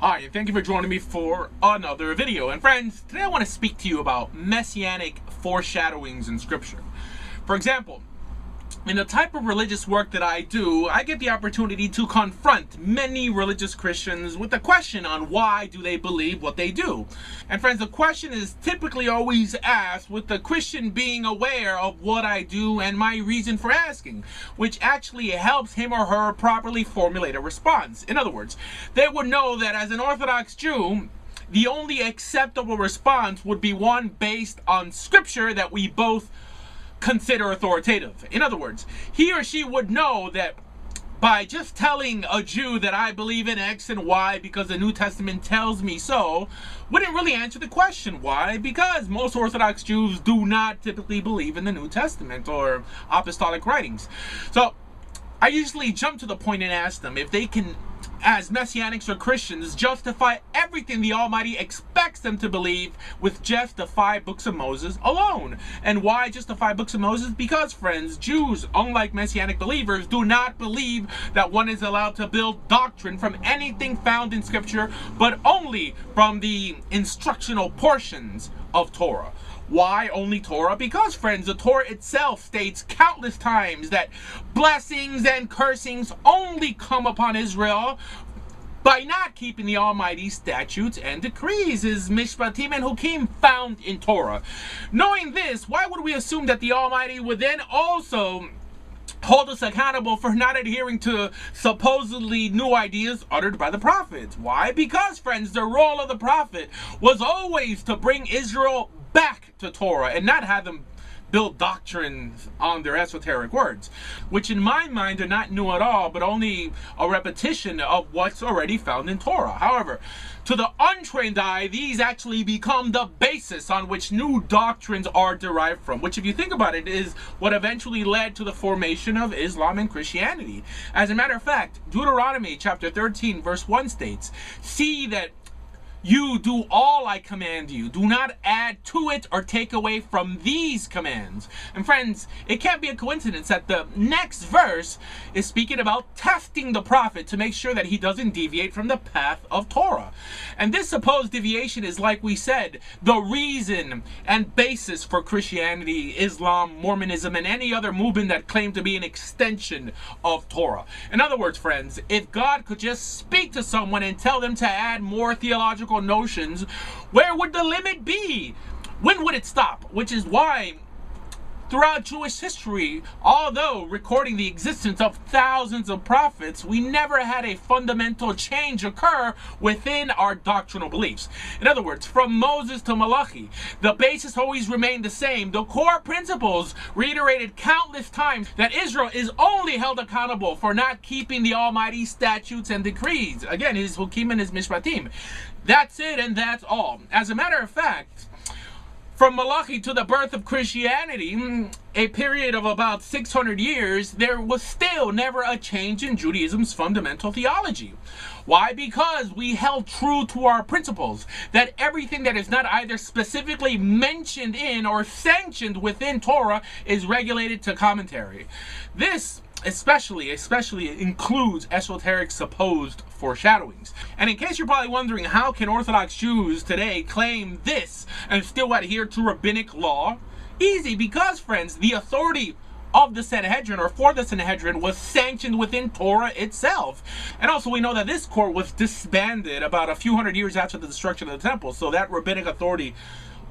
Hi, and thank you for joining me for another video. And friends, today I want to speak to you about messianic foreshadowings in Scripture. For example, in the type of religious work that I do, I get the opportunity to confront many religious Christians with a question on why do they believe what they do. And friends, the question is typically always asked with the Christian being aware of what I do and my reason for asking, which actually helps him or her properly formulate a response. In other words, they would know that as an Orthodox Jew, the only acceptable response would be one based on Scripture that we both consider authoritative. In other words, he or she would know that by just telling a Jew that I believe in X and Y because the New Testament tells me so, wouldn't really answer the question. Why? Because most Orthodox Jews do not typically believe in the New Testament or apostolic writings. So I usually jump to the point and ask them if they can, as Messianics or Christians, justify everything the Almighty expects them to believe with just the 5 books of Moses alone. And why just the 5 books of Moses? Because, friends, Jews, unlike Messianic believers, do not believe that one is allowed to build doctrine from anything found in Scripture, but only from the instructional portions of Torah. Why only Torah? Because, friends, the Torah itself states countless times that blessings and cursings only come upon Israel by not keeping the Almighty's statutes and decrees, His mishpatim and hukim found in Torah. Knowing this, why would we assume that the Almighty would then also hold us accountable for not adhering to supposedly new ideas uttered by the prophets? Why? Because, friends, the role of the prophet was always to bring Israel back to Torah and not have them build doctrines on their esoteric words, which in my mind are not new at all, but only a repetition of what's already found in Torah. However, to the untrained eye, these actually become the basis on which new doctrines are derived from, which, if you think about it, is what eventually led to the formation of Islam and Christianity. As a matter of fact, Deuteronomy chapter 13 verse 1 states, "See that you do all I command you. Do not add to it or take away from these commands." And friends, it can't be a coincidence that the next verse is speaking about testing the prophet to make sure that he doesn't deviate from the path of Torah. And this supposed deviation is, like we said, the reason and basis for Christianity, Islam, Mormonism, and any other movement that claim to be an extension of Torah. In other words, friends, if God could just speak to someone and tell them to add more theological notions, where would the limit be? When would it stop? Which is why throughout Jewish history, although recording the existence of thousands of prophets, we never had a fundamental change occur within our doctrinal beliefs. In other words, from Moses to Malachi, the basis always remained the same. The core principles reiterated countless times that Israel is only held accountable for not keeping the Almighty's statutes and decrees. Again, His hukim and His mishpatim. That's it, and that's all. As a matter of fact, from Malachi to the birth of Christianity, a period of about 600 years, there was still never a change in Judaism's fundamental theology. Why? Because we held true to our principles, that everything that is not either specifically mentioned in or sanctioned within Torah is regulated to commentary. This especially includes esoteric supposed foreshadowings. And in case you're probably wondering, how can Orthodox Jews today claim this and still adhere to rabbinic law? Easy, because, friends, the authority of the Sanhedrin, or for the Sanhedrin, was sanctioned within Torah itself. And also we know that this court was disbanded about a few hundred years after the destruction of the temple, so that rabbinic authority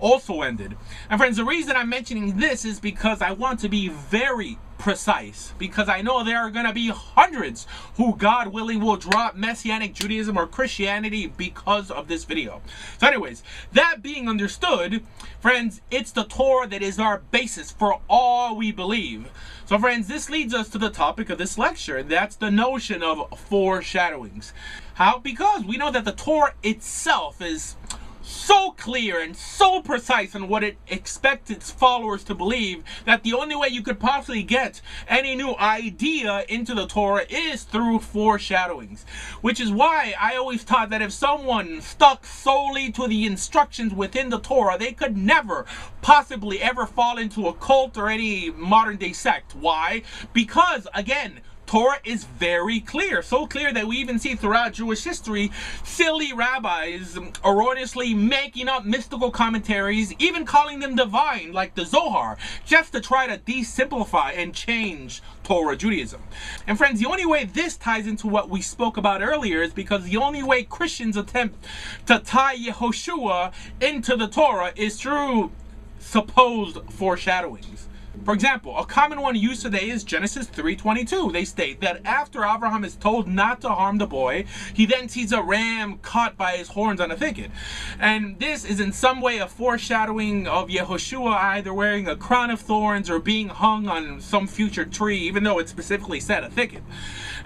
also ended. And friends, the reason I'm mentioning this is because I want to be very precise, because I know there are going to be hundreds who, God willing, will drop Messianic Judaism or Christianity because of this video. So anyways, that being understood, friends, it's the Torah that is our basis for all we believe. So friends, this leads us to the topic of this lecture, and that's the notion of foreshadowings. How? Because we know that the Torah itself is so clear and so precise on what it expects its followers to believe that the only way you could possibly get any new idea into the Torah is through foreshadowings. Which is why I always taught that if someone stuck solely to the instructions within the Torah, they could never possibly ever fall into a cult or any modern day sect. Why? Because, again, Torah is very clear, so clear that we even see throughout Jewish history silly rabbis erroneously making up mystical commentaries, even calling them divine, like the Zohar, just to try to desimplify and change Torah Judaism. And friends, the only way this ties into what we spoke about earlier is because the only way Christians attempt to tie Yehoshua into the Torah is through supposed foreshadowings. For example, a common one used today is Genesis 3:22. They state that after Abraham is told not to harm the boy, he then sees a ram caught by his horns on a thicket. And this is in some way a foreshadowing of Yehoshua either wearing a crown of thorns or being hung on some future tree, even though it specifically said a thicket.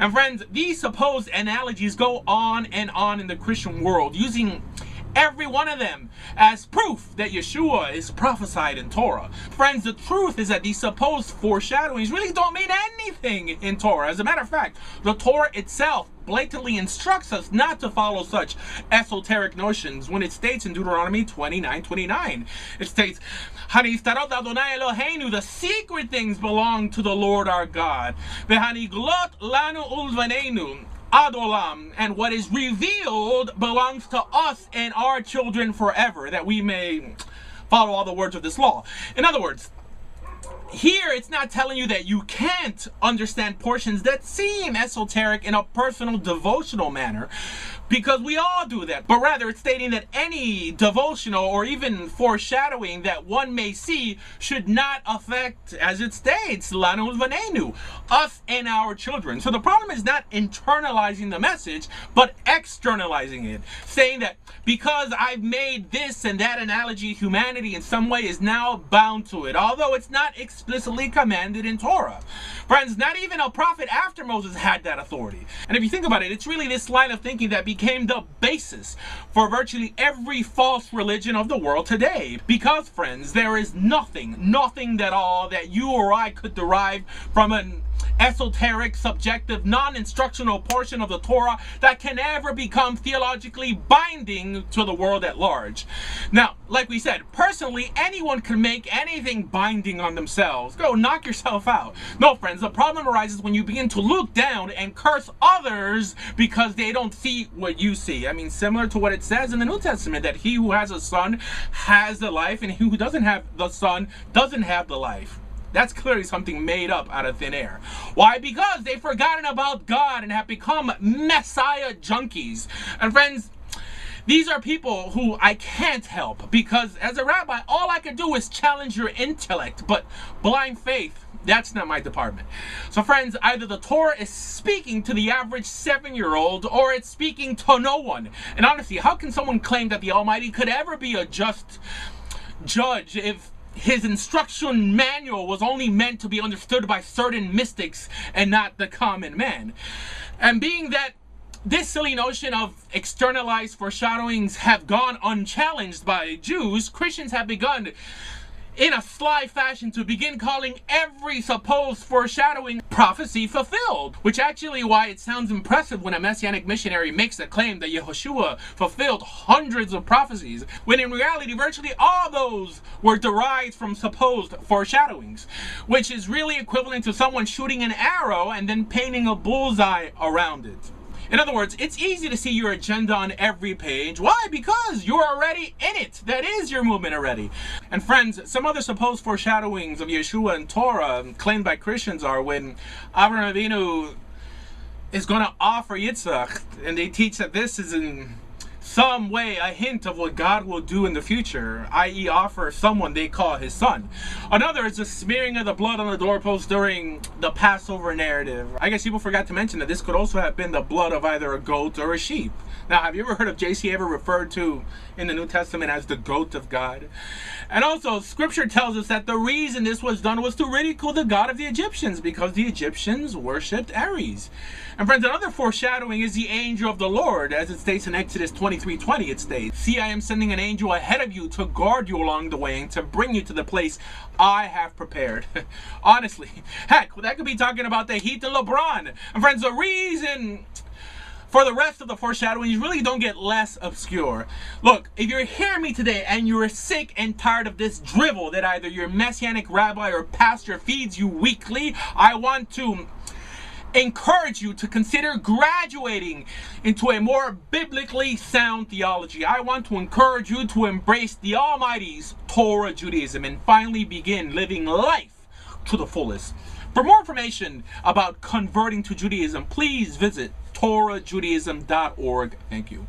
And friends, these supposed analogies go on and on in the Christian world, using every one of them as proof that Yeshua is prophesied in Torah. Friends, the truth is that these supposed foreshadowings really don't mean anything in Torah. As a matter of fact, the Torah itself blatantly instructs us not to follow such esoteric notions when it states in Deuteronomy 29:29. It states, "Hanistarot Adonai Eloheinu, the secret things belong to the Lord our God. V'haniglot lanu ulvaneinu Adolam, and what is revealed belongs to us and our children forever, that we may follow all the words of this law." In other words, here it's not telling you that you can't understand portions that seem esoteric in a personal devotional manner, because we all do that, but rather it's stating that any devotional or even foreshadowing that one may see should not affect, as it states, Lanu Vanenu, us and our children. So the problem is not internalizing the message, but externalizing it, saying that because I've made this and that analogy, humanity in some way is now bound to it, although it's not explicitly commanded in Torah. Friends, not even a prophet after Moses had that authority. And if you think about it, it's really this line of thinking that became the basis for virtually every false religion of the world today. Because, friends, there is nothing at all that you or I could derive from an esoteric, subjective, non-instructional portion of the Torah that can ever become theologically binding to the world at large. Now, like we said, personally, anyone can make anything binding on themselves. Go knock yourself out. No, friends, the problem arises when you begin to look down and curse others because they don't see what you see. I mean, similar to what it says in the New Testament, that he who has a son has the life, and he who doesn't have the son doesn't have the life. That's clearly something made up out of thin air. Why? Because they've forgotten about God and have become Messiah junkies. And friends, these are people who I can't help, because as a rabbi, all I can do is challenge your intellect, but blind faith, that's not my department. So friends, either the Torah is speaking to the average 7-year-old or it's speaking to no one. And honestly, how can someone claim that the Almighty could ever be a just judge if his instruction manual was only meant to be understood by certain mystics and not the common man? And being that this silly notion of externalized foreshadowings have gone unchallenged by Jews, Christians have begun in a sly fashion to begin calling every supposed foreshadowing prophecy fulfilled, which actually why it sounds impressive when a messianic missionary makes a claim that Yehoshua fulfilled hundreds of prophecies, when in reality virtually all those were derived from supposed foreshadowings, which is really equivalent to someone shooting an arrow and then painting a bullseye around it. In other words, it's easy to see your agenda on every page. Why? Because you're already in it. That is your movement already. And friends, some other supposed foreshadowings of Yeshua and Torah claimed by Christians are when Avraham Avinu is going to offer Yitzhak, and they teach that this is in some way a hint of what God will do in the future, i.e. offer someone they call his son. Another is the smearing of the blood on the doorpost during the Passover narrative. I guess people forgot to mention that this could also have been the blood of either a goat or a sheep. Now, have you ever heard of JC ever referred to in the New Testament as the goat of God? And also, scripture tells us that the reason this was done was to ridicule the God of the Egyptians, because the Egyptians worshipped Ares. And friends, another foreshadowing is the angel of the Lord. As it states in Exodus 23:20, it states, "See, I am sending an angel ahead of you to guard you along the way and to bring you to the place I have prepared." Honestly, heck, that could be talking about the Heat and LeBron. And friends, the reason for the rest of the foreshadowings really don't get less obscure. Look, if you're hearing me today and you're sick and tired of this drivel that either your messianic rabbi or pastor feeds you weekly, I want to encourage you to consider graduating into a more biblically sound theology. I want to encourage you to embrace the Almighty's Torah Judaism and finally begin living life to the fullest. For more information about converting to Judaism, please visit TorahJudaism.org. Thank you.